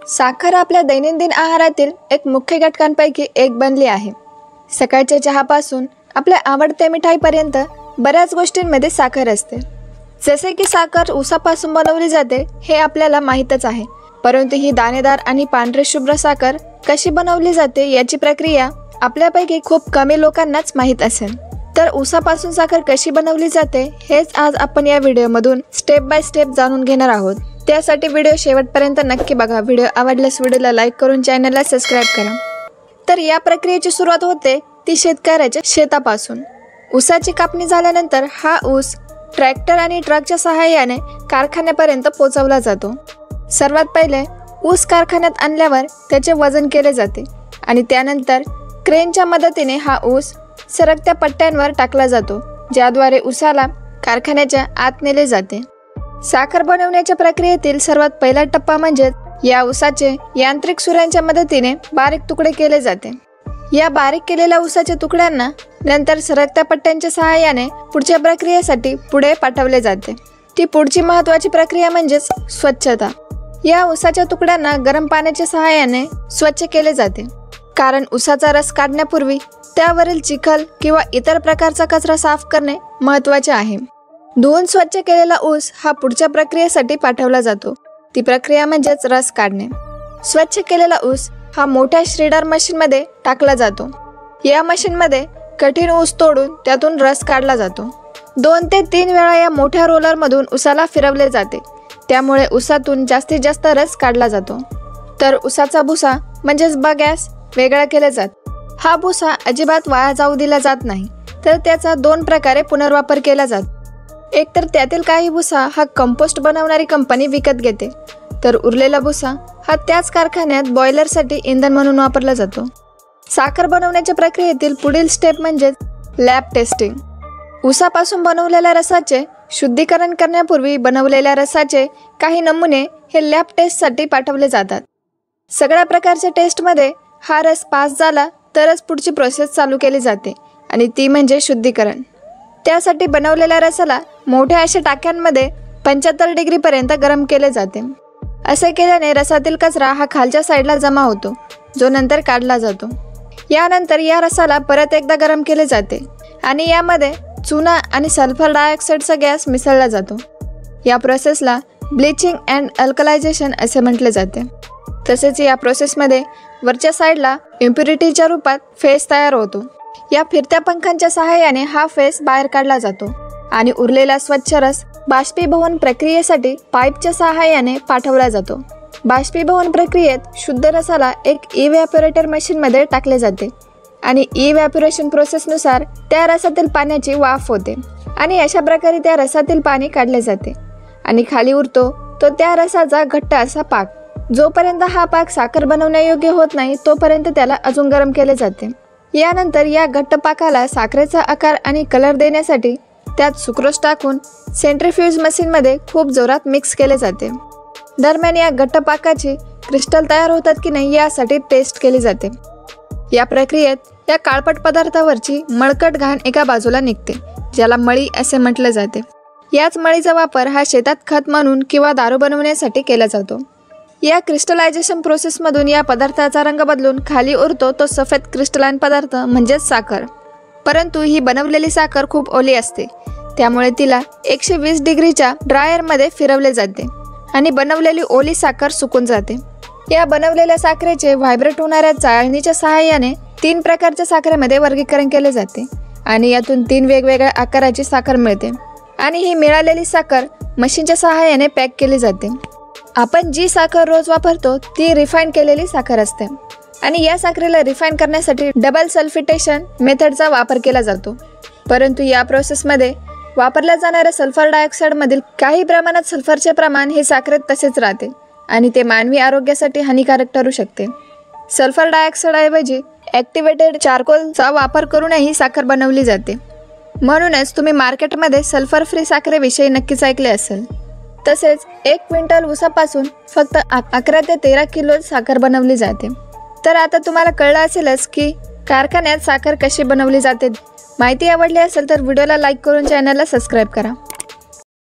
साखर आपल्या दैनंदिन आहारातील एक मुख्य घटकांपैकी एक बनली आहे। सकाळच्या चहापासून आपल्या आवडत्या मिठाईपर्यंत बऱ्याच गोष्टींमध्ये साखर असते। जसे की साखर ऊसापासून बनवली जाते हे आपल्याला माहीतच आहे, परंतु ही दाणेदार आणि पांढरे शुभ्र साखर कशी बनवली जाते याची प्रक्रिया आपल्यापैकी खूप कमी लोकांनाच माहीत असेल। तर ऊसापासून साखर कशी बनवली जाते हेच आज आपण या व्हिडिओमधून स्टेप बाय स्टेप जाणून घेणार आहोत। त्यासाठी व्हिडिओ शेवटपर्यंत नक्की बघा। व्हिडिओ आवडल्यास व्हिडिओला लाईक करून चॅनलला सबस्क्राईब करा। तर या प्रक्रियेची सुरुवात होते ती शेतकऱ्याच्या शेतापासून। ऊसाची कापणी झाल्यानंतर हा ऊस ट्रॅक्टर आणि ट्रकच्या सहाय्याने कारखान्यापर्यंत पोहोचवला जातो। सर्वात पहिले ऊस कारखान्यात आणल्यावर त्याचे वजन केले जाते आणि त्यानंतर क्रेनच्या मदतीने हा ऊस सरकत्या पट्ट्यांवर टाकला जातो, ज्याद्वारे ऊसाला कारखान्याच्या आत नेले जाते। साखर बनवण्याच्या प्रक्रियेतील सर्वात पहिला टप्पा म्हणजे या ऊसाचे यांत्रिक सुऱ्यांच्या मदतीने बारीक तुकडे केले जाते। या बारीक केलेल्या ऊसाच्या तुकड्यांना नंतर सरकत्या पट्ट्यांच्या सहाय्याने पुढच्या प्रक्रियेसाठी पुढे पाठवले जाते। ती पुढची महत्त्वाची प्रक्रिया म्हणजेच स्वच्छता। या ऊसाच्या तुकड्यांना गरम पाण्याच्या सहाय्याने स्वच्छ केले जाते, कारण ऊसाचा रस काढण्यापूर्वी त्यावरील चिखल किंवा इतर प्रकारचा कचरा साफ करणे महत्त्वाचे आहे। धुवून स्वच्छ केलेला ऊस हा पुढच्या प्रक्रियेसाठी पाठवला जातो। ती प्रक्रिया म्हणजेच रस काढणे। स्वच्छ केलेला ऊस हा मोठ्या श्रेडर मशीनमध्ये टाकला जातो। या मशीनमध्ये कठीण ऊस तोडून त्यातून रस काढला जातो। 2 ते 3 वेळा या मोठ्या रोलरमधून ऊसाला फिरवले जाते, त्यामुळे ऊसातून जास्तीत जास्त रस काढला जातो। तर ऊसाचा भुसा म्हणजेच बगॅस वेगळा केला जातो। हा भुसा अजिबात वाया जाऊ दिला जात नाही, तर त्याचा 2 प्रकारे पुनर्वापर केला जातो। एक तर त्यातील काही भुसा हा कंपोस्ट बनवणारी कंपनी विकत घेते, तर उरलेला भुसा हा त्याच कारखान्यात बॉयलरसाठी इंधन म्हणून वापरला जातो। साखर बनवण्याच्या प्रक्रियेतील पुढील स्टेप म्हणजे लॅब टेस्टिंग। ऊसापासून बनवलेल्या रसाचे शुद्धीकरण करण्यापूर्वी बनवलेल्या रसाचे काही नमुने हे लॅब टेस्टसाठी पाठवले जातात। सगळ्या प्रकारच्या टेस्टमध्ये हा रस पास झाला तरच पुढची प्रोसेस चालू केली जाते, आणि ती म्हणजे शुद्धीकरण। त्यासाठी बनवलेल्या रसाला मोठ्या अशा टाक्यांमध्ये 75 डिग्रीपर्यंत गरम केले जाते। असे केल्याने रसातील कचरा हा खालच्या साईडला जमा होतो, जो नंतर काढला जातो। यानंतर या रसाला परत एकदा गरम केले जाते आणि यामध्ये चुना आणि सल्फर डायऑक्साईडचा गॅस मिसळला जातो। या प्रोसेसला ब्लिचिंग अँड अल्कलायझेशन असे म्हटले जाते। तसेच या प्रोसेसमध्ये वरच्या साईडला इम्प्युरिटीच्या रूपात फेस तयार होतो। या फिरत्या पंखांच्या सहाय्याने हा फेस बाहेर काढला जातो आणि उरलेला स्वच्छ रस बाष्पीभवन प्रक्रियेसाठी पाईपच्या सहाय्याने पाठवला जातो। बाष्पीभवन प्रक्रियेत शुद्ध रसाला एक इव्हॅपोरेटर मशीनमध्ये टाकले जाते आणि इव्हॅपोरेशन प्रोसेसनुसार त्या रसातील पाण्याची वाफ होते आणि अशा प्रकारे त्या रसातील पाणी काढले जाते आणि खाली उरतो तो त्या रसाचा घट्ट असा पाक। जोपर्यंत हा पाक साखर बनवण्यायोग्य होत नाही तोपर्यंत त्याला अजून गरम केले जाते। यानंतर या घट्ट पाकाला साखरेचा आकार आणि कलर देण्यासाठी त्यात सुक्रोज टाकून सेंट्रीफ्यूज मशीनमध्ये खूप जोरात मिक्स केले जाते। दरम्यान या घट्ट पाकाची क्रिस्टल तयार होतात की नाही यासाठी टेस्ट केली जाते। या प्रक्रियेत या काळपट पदार्थावरची मळकट घाण एका बाजूला निघते, ज्याला मळी असे म्हटले जाते। याच मळीचा वापर हा शेतात खत म्हणून किंवा दारू बनवण्यासाठी केला जातो। या क्रिस्टलायझेशन प्रोसेसमधून या पदार्थाचा रंग बदलून खाली उरतो तो सफेद क्रिस्टलाइन पदार्थ म्हणजेच साखर। परंतु ही बनवलेली साखर खूप ओली असते, त्यामुळे तिला 120 डिग्रीच्या ड्रायरमध्ये फिरवले जाते आणि बनवलेली ओली साखर सुकून जाते। या बनवलेल्या साखरेचे व्हायब्रेट होणाऱ्या चाळणीच्या सहाय्याने 3 प्रकारच्या साखरेमध्ये वर्गीकरण केले जाते आणि यातून 3 वेगवेगळ्या आकाराची साखर मिळते आणि ही मिळालेली साखर मशीनच्या सहाय्याने पॅक केली जाते। आपण जी साखर रोज वापरतो ती रिफाईन केलेली साखर असते आणि या साखरेला रिफाईन करण्यासाठी डबल सल्फिटेशन मेथडचा वापर केला जातो। परंतु या प्रोसेसमध्ये वापरल्या जाणाऱ्या सल्फर डायऑक्साईडमधील काही प्रमाणात सल्फरचे प्रमाण हे साखरेत तसेच राहते आणि ते मानवी आरोग्यासाठी हानिकारक ठरू शकते। सल्फर डायऑक्साईडऐवजी ॲक्टिवेटेड चारकोलचा वापर करूनही साखर बनवली जाते। म्हणूनच तुम्ही मार्केटमध्ये सल्फर फ्री साखरेविषयी नक्कीच ऐकले असेल। तसेच 1 क्विंटल ऊसापासून फक्त 11 ते 13 किलो साखर बनवली जाते। तर आता तुम्हाला कळलं असेलच की कारखान्यात साखर कशी बनवली जाते। माहिती आवडली असेल तर व्हिडिओला लाईक करून चॅनलला सबस्क्राईब करा।